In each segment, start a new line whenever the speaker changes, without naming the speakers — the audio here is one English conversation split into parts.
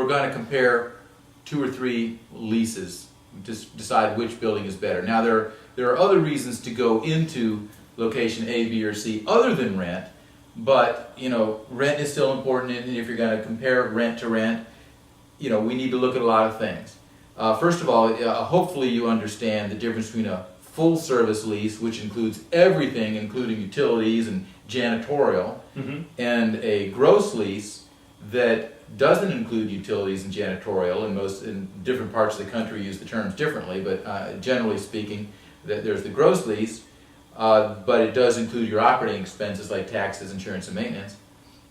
we're going to compare 2 or 3 leases to decide which building is better. Now there are other reasons to go into location A, B, or C other than rent, but rent is still important, and if you're going to compare rent to rent, we need to look at a lot of things. First of all, hopefully you understand the difference between a full service lease, which includes everything, including utilities and janitorial, and a gross lease that doesn't include utilities and janitorial. In different parts of the country use the terms differently, but generally speaking, there's the gross lease, but it does include your operating expenses like taxes, insurance, and maintenance.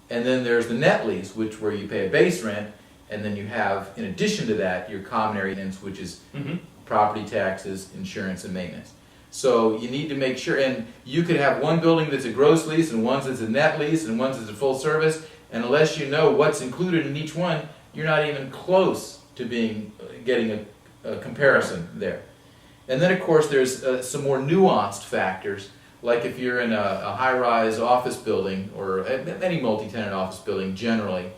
And then there's the net lease, where you pay a base rent, and then you have, in addition to that, your common area maintenance, which is property taxes, insurance, and maintenance. So you need to make sure, and you could have one building that's a gross lease, and one that's a net lease, and one that's a full service, and unless you know what's included in each one, you're not even close to getting a comparison there. And then of course there's some more nuanced factors, like if you're in a high-rise office building, or any multi-tenant office building generally,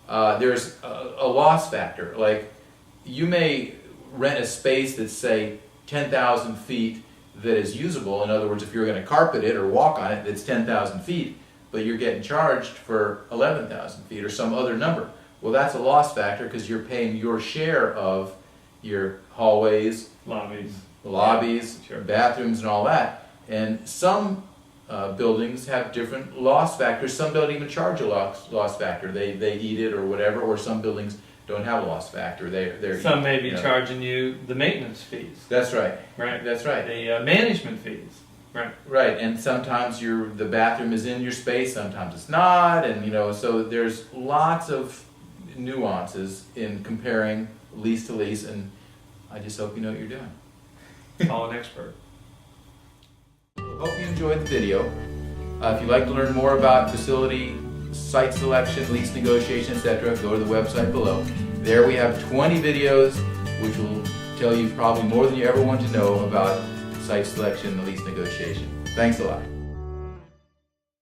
there's a loss factor. Like you may rent a space that's, say, 10,000 feet that is usable. In other words, if you're going to carpet it or walk on it, it's 10,000 feet, but you're getting charged for 11,000 feet or some other number. Well, that's a loss factor because you're paying your share of your hallways, lobbies,
Sure.
bathrooms, and all that. And some buildings have different loss factors. Some don't even charge a loss factor. They eat it or whatever. Or some buildings don't have a loss factor.
Some may be charging you the maintenance fees.
That's right.
Right.
That's right.
The management fees. Right.
Right. And sometimes the bathroom is in your space. Sometimes it's not. And so there's lots of nuances in comparing lease to lease. And I just hope you know what you're doing.
Call an expert.
Hope you enjoyed the video. If you'd like to learn more about facility, site selection, lease negotiation, etc., go to the website below. There we have 20 videos which will tell you probably more than you ever want to know about site selection and lease negotiation. Thanks a lot.